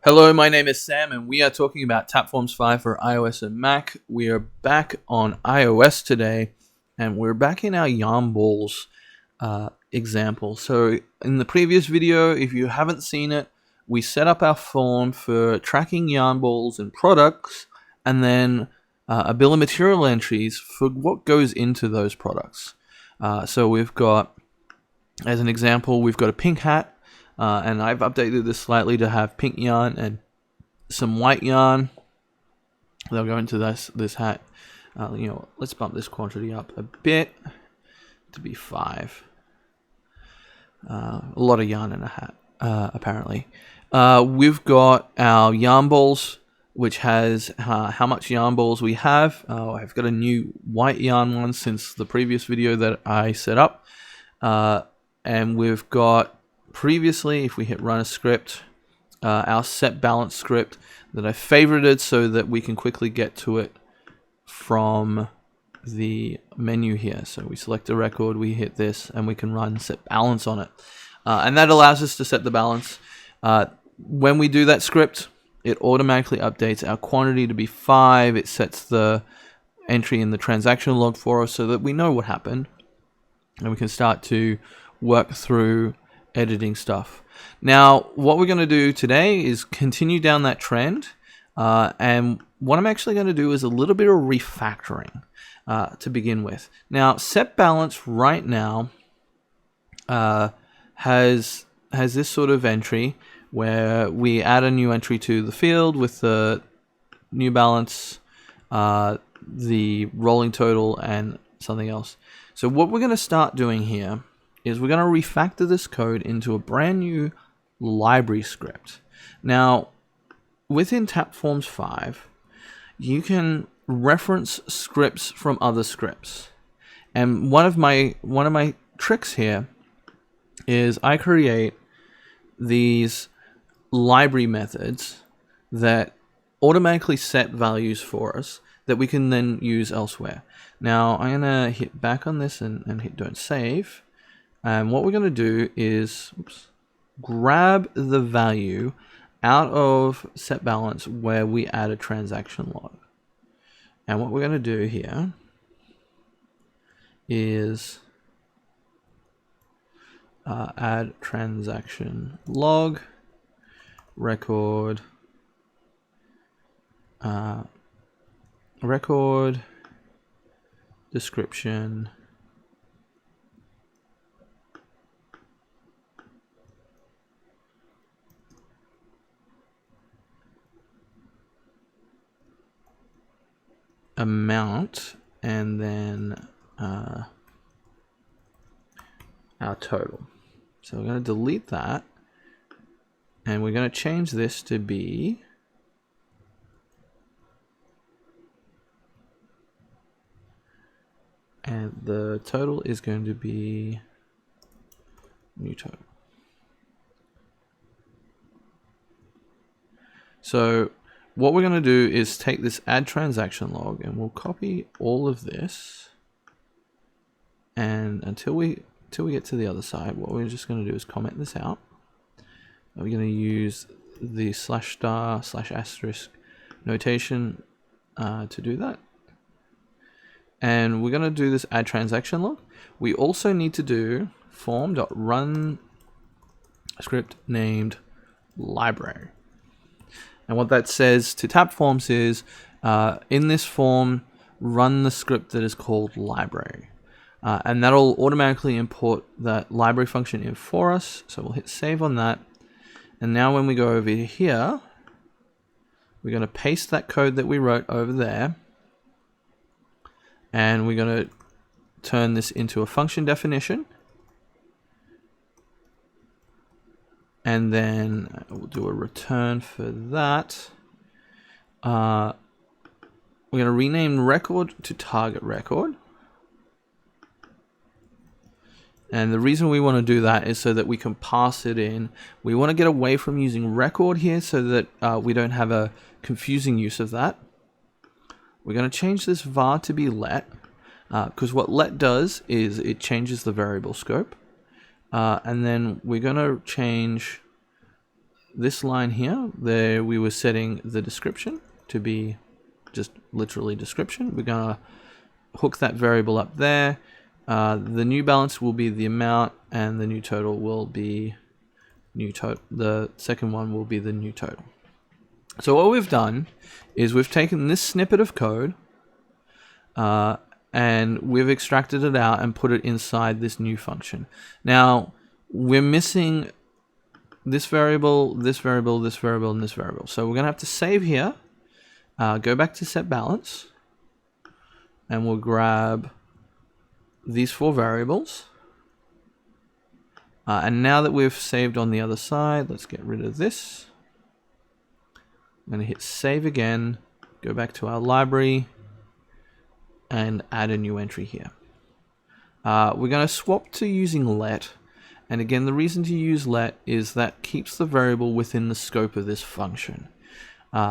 Hello, my name is Sam, and we are talking about Tapforms 5 for iOS and Mac. We are back on iOS today, and we're back in our yarn balls example. So in the previous video, if you haven't seen it, we set up our form for tracking yarn balls and products, and then a bill of material entries for what goes into those products. So we've got, as an example, we've got a pink hat. And I've updated this slightly to have pink yarn and some white yarn. They'll go into this hat. Let's bump this quantity up a bit to be 5. A lot of yarn in a hat, apparently. We've got our yarn balls, which has how much yarn balls we have. I've got a new white yarn one since the previous video that I set up. And we've got previously, if we hit run a script, our set balance script that I favorited so that we can quickly get to it from the menu here. So we select a record, we hit this, and we can run set balance on it. And that allows us to set the balance. When we do that script, it automatically updates our quantity to be 5. It sets the entry in the transaction log for us so that we know what happened. And we can start to work through editing stuff. Now, what we're going to do today is continue down that trend, and what I'm actually going to do is a little bit of refactoring to begin with. Now, set balance right now has this sort of entry where we add a new entry to the field with the new balance, the rolling total, and something else. So what we're going to start doing here is we're going to refactor this code into a brand new library script. Now, within Tapforms 5, you can reference scripts from other scripts. And one of my tricks here is I create these library methods that automatically set values for us that we can then use elsewhere. Now, I'm going to hit back on this and hit don't save. And what we're going to do is grab the value out of set balance where we add a transaction log. And what we're going to do here is add transaction log record description amount, and then our total. So we're going to delete that, and we're going to change this to be and the total is going to be new total. So what we're going to do is take this add transaction log and we'll copy all of this, and until we get to the other side, what we're just going to do is comment this out. We're going to use the /*/* notation to do that. And we're going to do this add transaction log. We also need to do form.run script named library. And what that says to Tapforms is, in this form, run the script that is called library. And that'll automatically import that library function in for us. So we'll hit save on that. And now when we go over here, we're going to paste that code that we wrote over there. And we're going to turn this into a function definition. And then we'll do a return for that. We're going to rename record to target record. And the reason we want to do that is so that we can pass it in. We want to get away from using record here so that we don't have a confusing use of that. We're going to change this var to be let, because what let does is it changes the variable scope. And then we're going to change this line here, there we were setting the description to be just literally description. We're going to hook that variable up there. The new balance will be the amount, and the new total will be new total. The second one will be the new total. So what we've done is we've taken this snippet of code and we've extracted it out and put it inside this new function. Now we're missing this variable, this variable, this variable, and this variable. So we're going to have to save here, go back to set balance, and we'll grab these 4 variables. And now that we've saved on the other side, let's get rid of this. I'm going to hit save again, go back to our library, and add a new entry here. We're going to swap to using let. And again, the reason to use let is that keeps the variable within the scope of this function.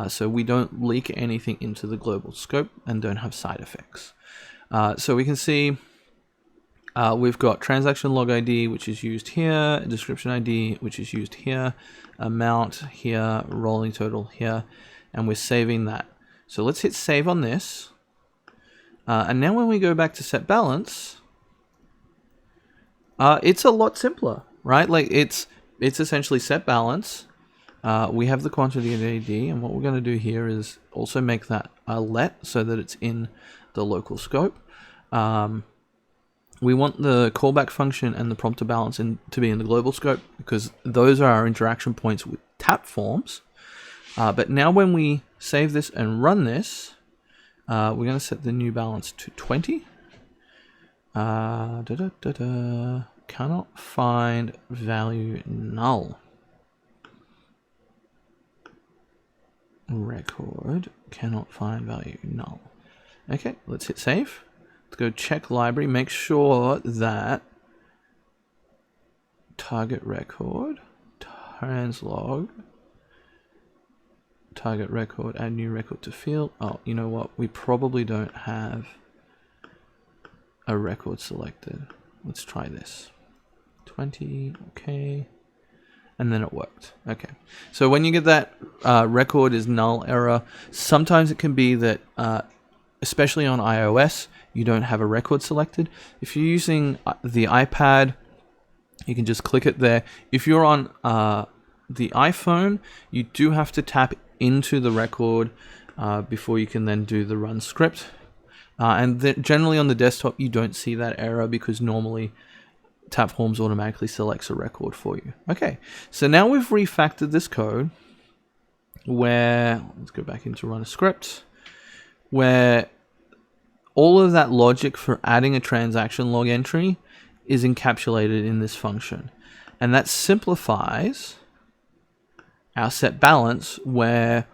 So we don't leak anything into the global scope and don't have side effects. So we can see we've got transaction log ID, which is used here, description ID, which is used here, amount here, rolling total here, and we're saving that. So let's hit save on this. And now when we go back to set balance, it's a lot simpler, right? Like it's essentially set balance. We have the quantity and ID, and what we're going to do here is also make that a let so that it's in the local scope. We want the callback function and the prompter balance to be in the global scope because those are our interaction points with tap forms. But now when we save this and run this, we're going to set the new balance to 20. Cannot find value null. Record cannot find value null. Okay, let's hit save. Let's go check library. Make sure that target record, translog, target record, add new record to field. Oh, you know what? We probably don't have a record selected. Let's try this. 20, okay. And then it worked. Okay. So when you get that record is null error, sometimes it can be that, especially on iOS, you don't have a record selected. If you're using the iPad, you can just click it there. If you're on the iPhone, you do have to tap into the record before you can then do the run script. And generally on the desktop, you don't see that error because normally Tapforms automatically selects a record for you. Okay, so now we've refactored this code where, let's go back into run a script, where all of that logic for adding a transaction log entry is encapsulated in this function. And that simplifies our set balance where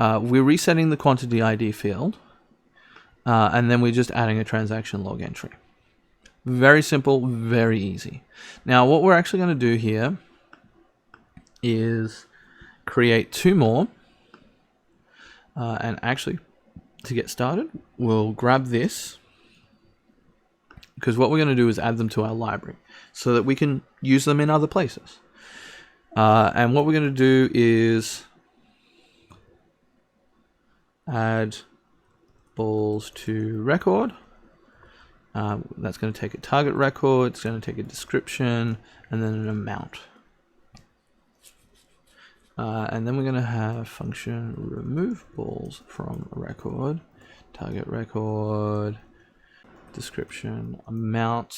we're resetting the quantity ID field and then we're just adding a transaction log entry. Very simple, very easy. Now what we're actually going to do here is create 2 more. And actually, to get started, we'll grab this because what we're going to do is add them to our library so that we can use them in other places. And what we're going to do is add balls to record. That's going to take a target record, it's going to take a description, and then an amount. And then we're going to have function remove balls from record, target record, description, amount.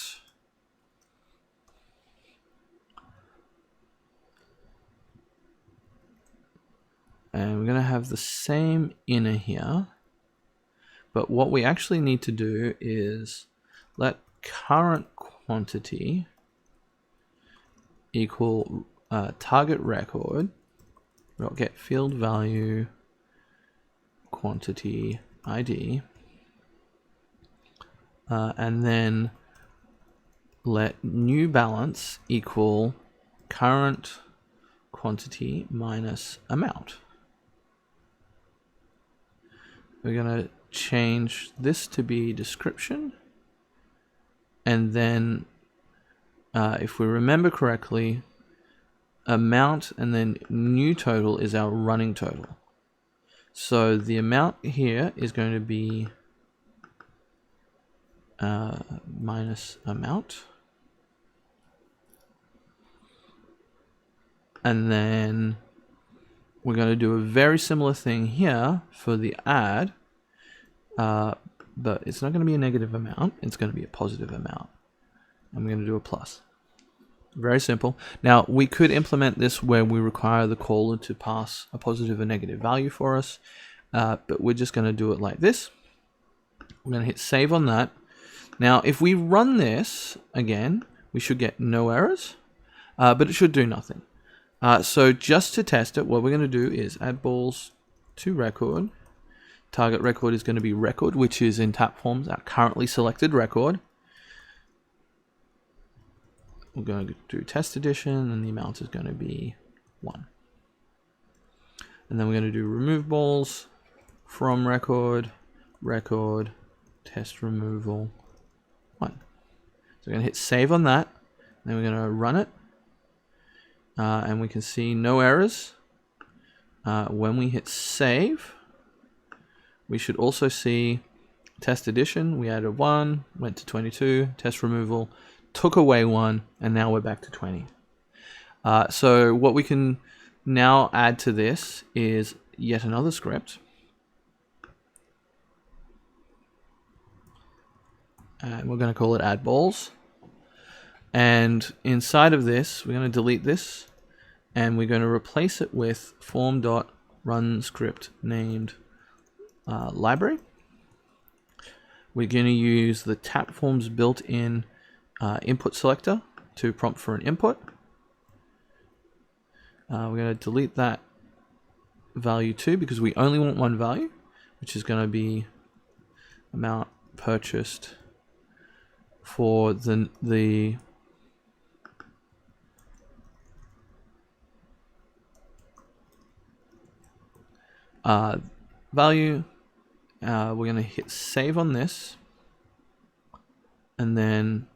And we're going to have the same inner here. But what we actually need to do is let current quantity equal target record. We'll get field value quantity ID. And then let new balance equal current quantity minus amount. We're going to change this to be description. And then, if we remember correctly, amount, and then new total is our running total. So the amount here is going to be minus amount. And then we're going to do a very similar thing here for the add, but it's not going to be a negative amount, it's going to be a positive amount. I'm going to do a plus. Very simple. Now, we could implement this where we require the caller to pass a positive or negative value for us, but we're just going to do it like this. We're going to hit save on that. Now, if we run this again, we should get no errors, but it should do nothing. So just to test it, what we're going to do is add balls to record. Target record is going to be record, which is in Tapforms our currently selected record. We're going to do test edition, and the amount is going to be 1. And then we're going to do remove balls from record, record, test removal 1. So we're going to hit save on that. Then we're going to run it. And we can see no errors. When we hit save, we should also see test edition. We added 1, went to 22, test removal, took away 1, and now we're back to 20. So what we can now add to this is yet another script. And we're going to call it add balls. And inside of this, we're going to delete this, and we're going to replace it with form.run script named library. We're going to use the Tapforms built-in input selector to prompt for an input. We're going to delete that value 2 because we only want one value, which is going to be amount purchased for the value. We're going to hit save on this, and then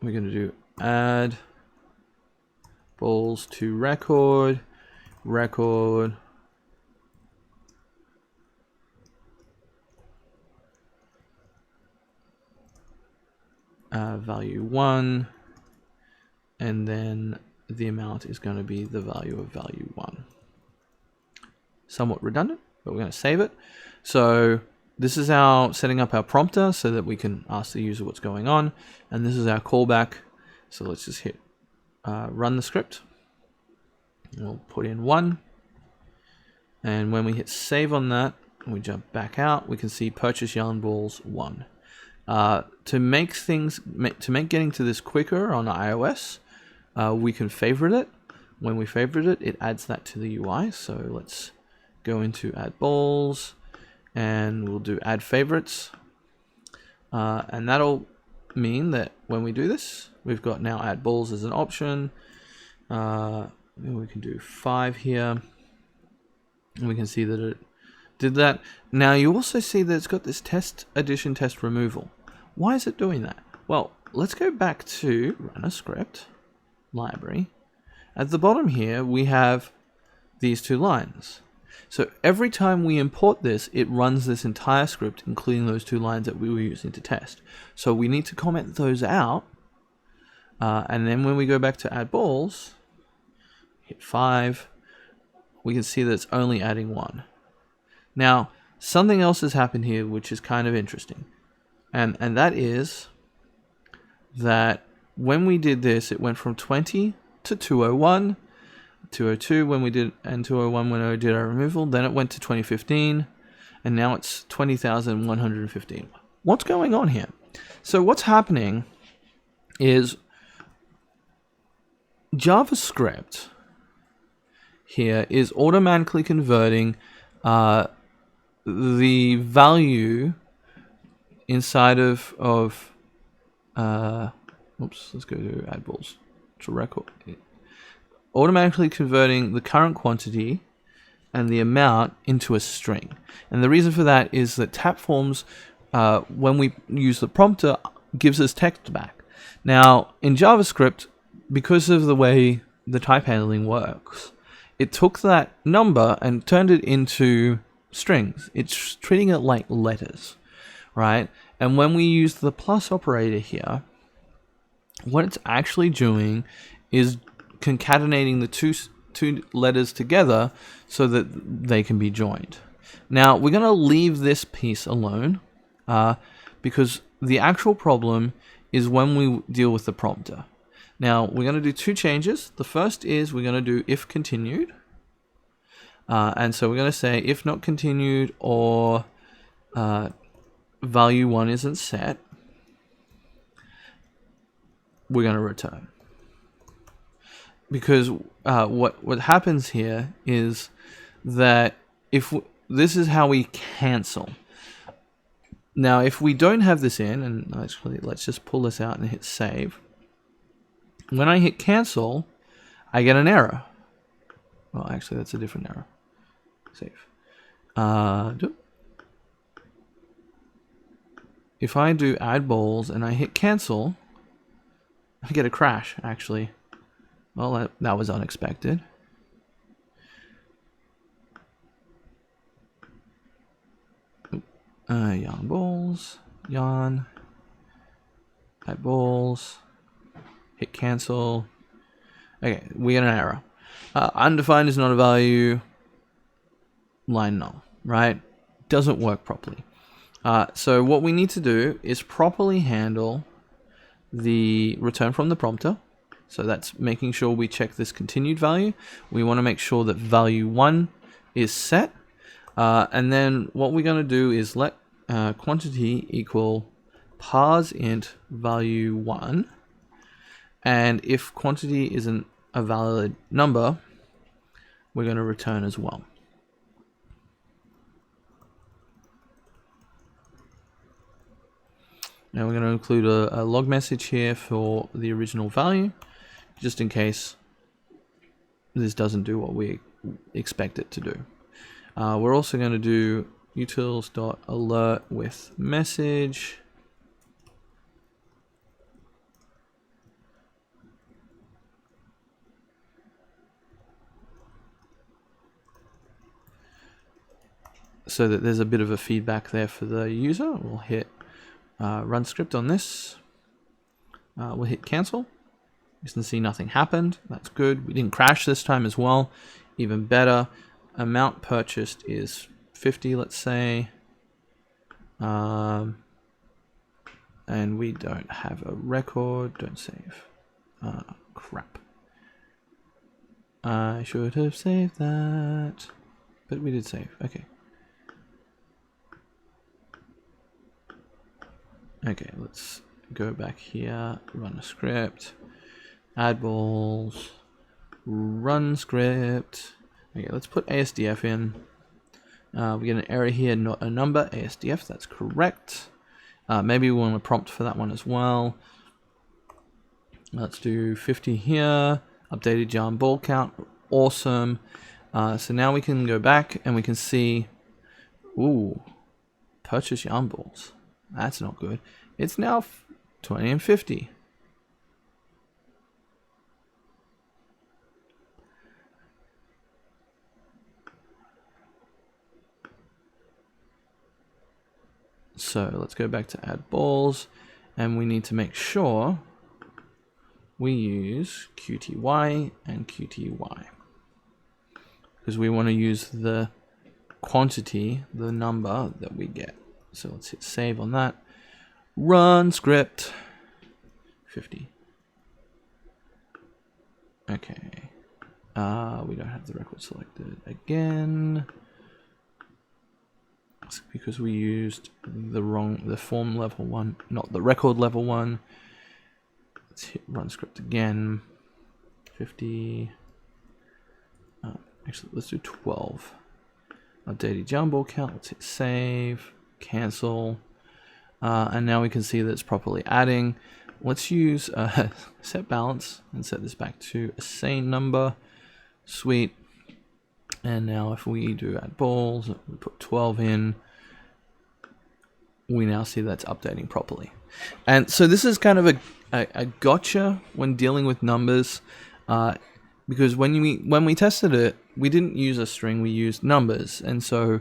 we're going to do add balls to record, record, value 1, and then the amount is going to be the value of value 1. Somewhat redundant, but we're going to save it. So this is our setting up our prompter so that we can ask the user what's going on, and this is our callback. So let's just hit run the script. We'll put in 1, and when we hit save on that, we jump back out. We can see purchase yarn balls 1. To make getting to this quicker on iOS, we can favorite it. When we favorite it, it adds that to the UI. So let's go into add balls, and we'll do add favorites, and that'll mean that when we do this, we've got now add balls as an option. We can do 5 here, and we can see that it did that. Now you also see that it's got this test addition, test removal. Why is it doing that? Well, let's go back to run a script library. At the bottom here, we have these 2 lines. So every time we import this, it runs this entire script, including those 2 lines that we were using to test. So we need to comment those out. And then when we go back to add balls, hit 5, we can see that it's only adding 1. Now, something else has happened here, which is kind of interesting. And that is that when we did this, it went from 20 to 201, 202 when we did, and 201 when I did our removal. Then it went to 2015, and now it's 20,115. What's going on here? So what's happening is JavaScript here is automatically converting the value inside of oops, let's go to add balls to record. Automatically converting the current quantity and the amount into a string. And the reason for that is that Tapforms, when we use the prompter, gives us text back. Now, in JavaScript, because of the way the type handling works. It took that number and turned it into strings. It's treating it like letters, right? And when we use the plus operator here, what it's actually doing is concatenating the two letters together so that they can be joined. Now, we're going to leave this piece alone because the actual problem is when we deal with the prompter. Now, we're going to do two changes. The first is we're going to do if continued. And so we're going to say if not continued or value 1 isn't set, we're going to return. Because what happens here is that this is how we cancel. Now, if we don't have this in, and let's just pull this out and hit save. When I hit cancel, I get an error. Well, actually, that's a different error. Save. If I do add balls and I hit cancel, I get a crash, actually. Well, that was unexpected. Yarn balls, yarn, add balls, hit cancel. Okay, we get an error. Undefined is not a value. Line null, right? Doesn't work properly. So what we need to do is properly handle the return from the prompter. So that's making sure we check this continued value. We want to make sure that value 1 is set. And then what we're going to do is let quantity equal parseInt value 1. And if quantity isn't a valid number, we're going to return as well. Now we're going to include a log message here for the original value, just in case this doesn't do what we expect it to do. We're also going to do utils.alert with message. So that there's a bit of a feedback there for the user. We'll hit run script on this. We'll hit cancel. You can see nothing happened. That's good. We didn't crash this time as well. Even better. Amount purchased is 50, let's say. And we don't have a record. Don't save. Crap. I should have saved that. But we did save. Okay. Okay, let's go back here, run a script, add balls, run script. Okay, let's put ASDF in. We get an error here, not a number, ASDF, that's correct. Maybe we want a prompt for that one as well. Let's do 50 here, updated yarn ball count, awesome. So now we can go back and we can see, ooh, purchase yarn balls. That's not good. It's now 20 and 50. So let's go back to add balls, and we need to make sure we use QTY and QTY because we want to use the quantity, the number that we get. So let's hit save on that. Run script 50. Okay. We don't have the record selected again. It's because we used the form level one, not the record level one. Let's hit run script again. 50. Actually, let's do 12. Updated yarn ball count. Let's hit save. Cancel, and now we can see that it's properly adding. Let's use set balance and set this back to a sane number. Sweet. And now if we do add balls, we put 12 in, we now see that's updating properly. And so this is kind of a gotcha when dealing with numbers. because when we tested it, we didn't use a string, we used numbers, and so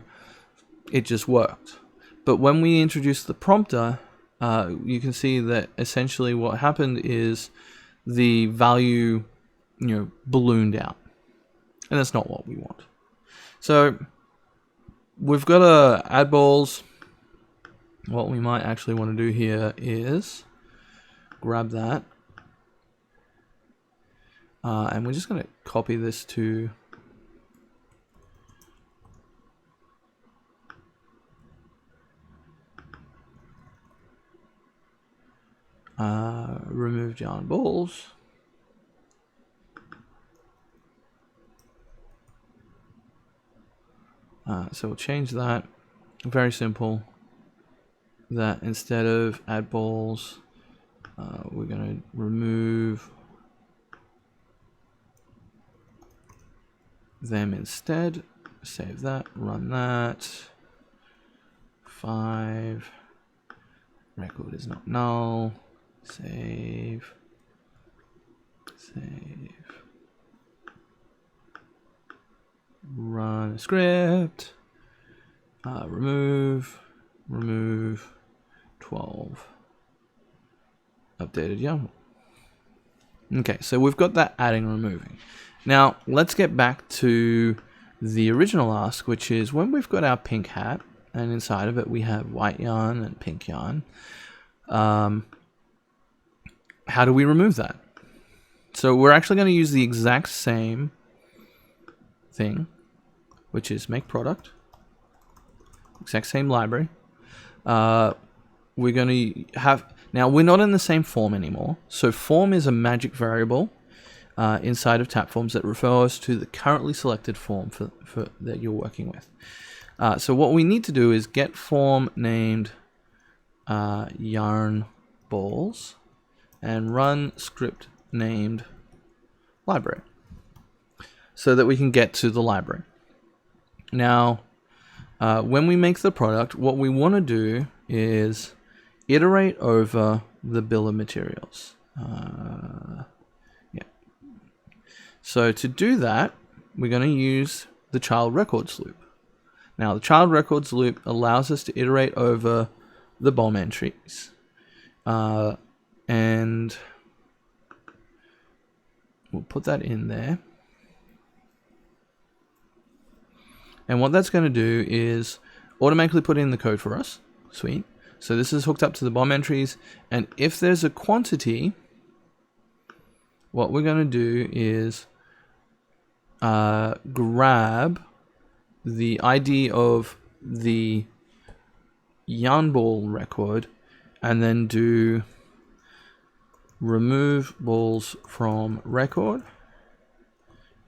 it just worked. But when we introduced the prompter, you can see that essentially what happened is the value, ballooned out, and that's not what we want. So we've got to add balls. What we might actually want to do here is grab that, and we're just going to copy this to remove yarn balls. So we'll change that. Very simple. That instead of add balls, we're going to remove them instead. Save that, run that. 5. Record is not null. Save. Run a script. Remove 12. Updated YAML. Okay, so we've got that adding and removing. Now let's get back to the original ask, which is when we've got our pink hat and inside of it we have white yarn and pink yarn. How do we remove that? So we're actually going to use the exact same thing, which is make product, exact same library. We're going to have, now we're not in the same form anymore. So form is a magic variable inside of Tapforms that refers to the currently selected form for that you're working with. So what we need to do is get form named yarn balls and run script named library so that we can get to the library. Now, when we make the product, what we want to do is iterate over the bill of materials. So to do that, we're going to use the child records loop. Now, the child records loop allows us to iterate over the BOM entries. And we'll put that in there. And what that's going to do is automatically put in the code for us. Sweet. So this is hooked up to the BOM entries. And if there's a quantity, what we're going to do is grab the ID of the yarn ball record and then do remove balls from record,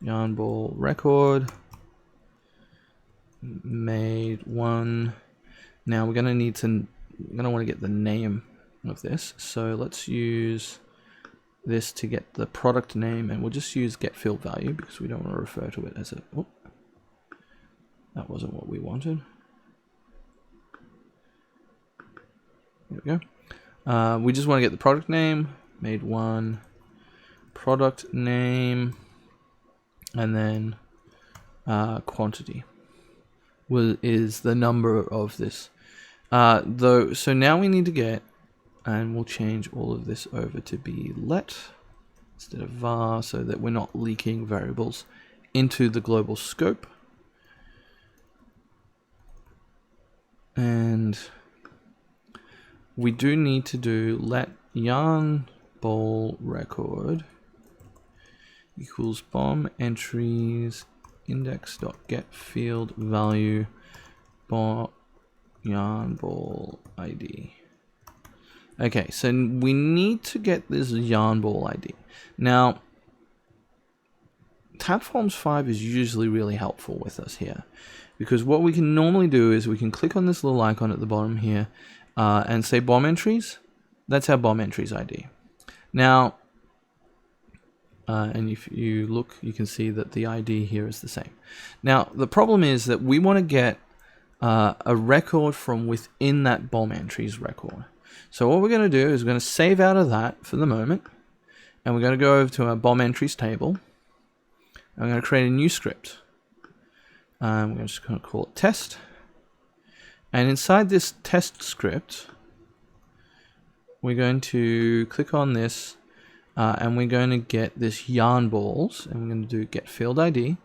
yarn ball record, made 1. Now we're going to need to, we're going to want to get the name of this. So let's use this to get the product name, and we'll just use get field value because we don't want to refer to it as a, oh, that wasn't what we wanted. There we go. We just want to get the product name, made 1, product name, and then quantity is the number of this. So now we need to get, and we'll change all of this over to be let instead of var so that we're not leaking variables into the global scope. And we do need to do let yarn ball record equals BOM entries index.get field value yarn ball ID. Okay, so we need to get this yarn ball ID. Now, Tapforms 5 is usually really helpful with us here, because what we can normally do is we can click on this little icon at the bottom here and say BOM entries. That's our BOM entries ID. Now, and if you look, you can see that the ID here is the same. Now, the problem is that we want to get a record from within that BOM entries record. So what we're going to do is we're going to save out of that for the moment, and we're going to go over to our BOM entries table, I'm going to create a new script. We're just going to call it test. And inside this test script, we're going to click on this, and we're going to get this yarn balls, and we're going to do get field ID.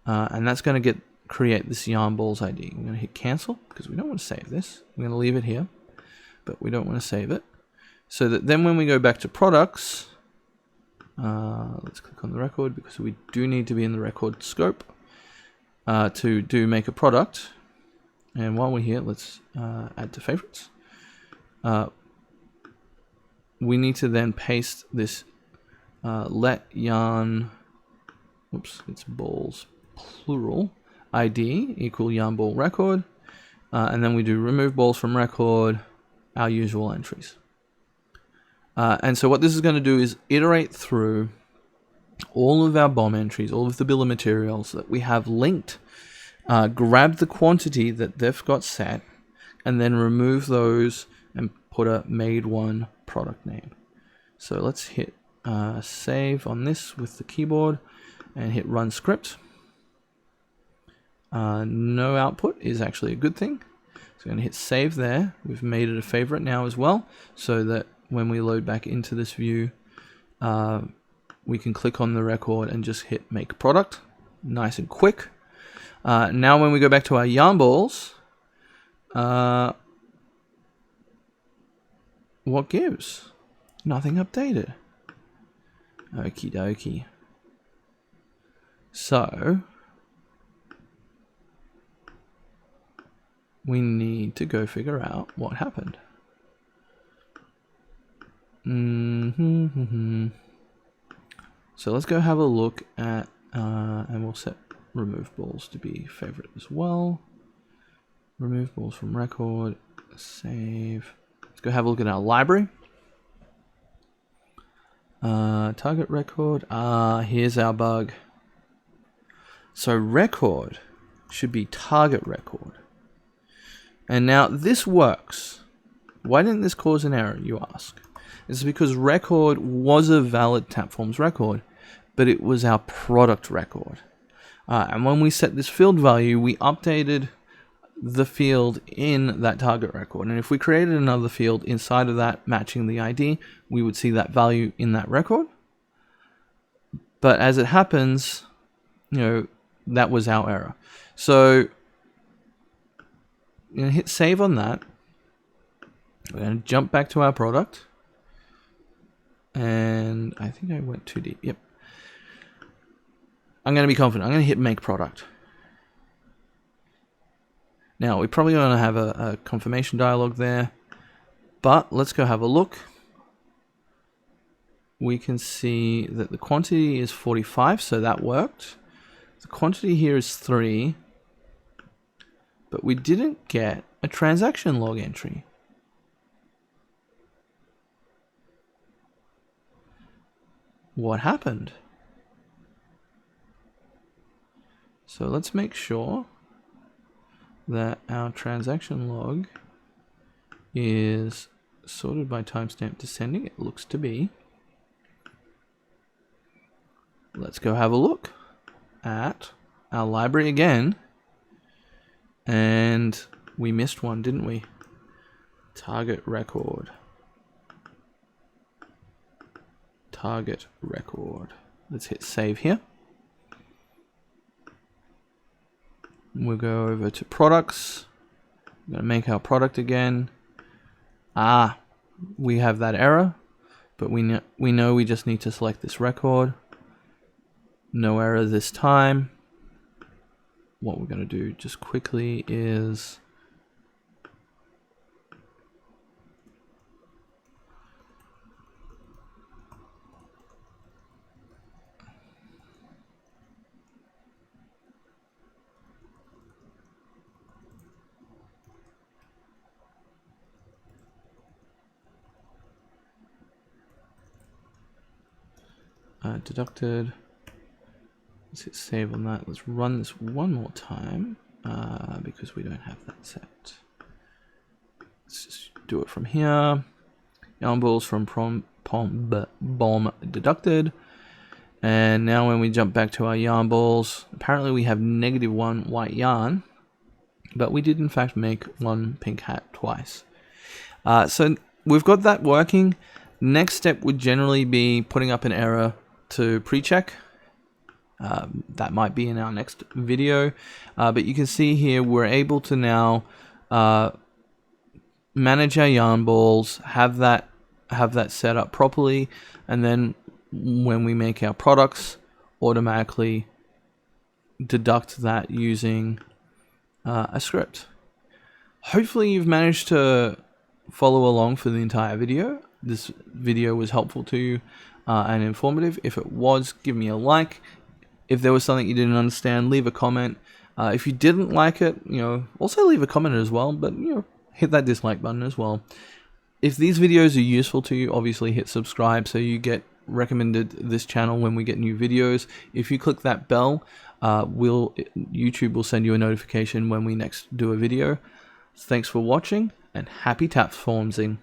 And that's going to create this yarn balls ID. I'm going to hit cancel because we don't want to save this. We're going to leave it here, but we don't want to save it. So that then when we go back to products, let's click on the record because we do need to be in the record scope to do make a product. And while we're here, let's add to favorites. We need to then paste this let yarn, oops, it's balls plural ID equal yarn ball record, and then we do remove balls from record, our usual entries. And so what this is going to do is iterate through all of our BOM entries, all of the bill of materials that we have linked, grab the quantity that they've got set, and then remove those and put a made one product name. So let's hit save on this with the keyboard and hit run script. No output is actually a good thing. So I'm going to hit save there. We've made it a favorite now as well, so that when we load back into this view, we can click on the record and just hit make product. Nice and quick. Now when we go back to our yarn balls, what gives? Nothing updated. Okie dokie. So we need to go figure out what happened. So let's go have a look at, and we'll set remove balls to be favorite as well. Remove balls from record, save. Let's go have a look at our library. Target record, here's our bug. So record should be target record. And now this works. Why didn't this cause an error, you ask? It's because record was a valid Tapforms record, but it was our product record. And when we set this field value, we updated the field in that target record. And if we created another field inside of that matching the ID, we would see that value in that record. But as it happens, that was our error. So I'm going to hit save on that. We're going to jump back to our product. And I think I went too deep. Yep. I'm going to be confident. I'm going to hit make product. Now, we're probably going to have a confirmation dialog there. But let's go have a look. We can see that the quantity is 45, so that worked. The quantity here is 3. But we didn't get a transaction log entry. What happened? So let's make sure that our transaction log is sorted by timestamp descending. It looks to be. Let's go have a look at our library again. And we missed one, didn't we? Target record. Target record. Let's hit save here. We'll go over to products. I'm going to make our product again. We have that error, but we know we just need to select this record. No error this time. What we're going to do just quickly is deducted. Let's hit save on that. Let's run this one more time because we don't have that set. Let's just do it from here. Yarn balls from BOM deducted. And now when we jump back to our yarn balls, apparently we have -1 white yarn, but we did in fact make one pink hat twice. So we've got that working. Next step would generally be putting up an error to pre-check. That might be in our next video, but you can see here we're able to now manage our yarn balls, have that set up properly, and then when we make our products, automatically deduct that using a script. Hopefully you've managed to follow along for the entire video. This video was helpful to you and informative. If it was, give me a like. If there was something you didn't understand, leave a comment. If you didn't like it, also leave a comment as well, but hit that dislike button as well. If these videos are useful to you, obviously hit subscribe so you get recommended this channel when we get new videos. If you click that bell, YouTube will send you a notification when we next do a video. Thanks for watching, and happy Tapformsing.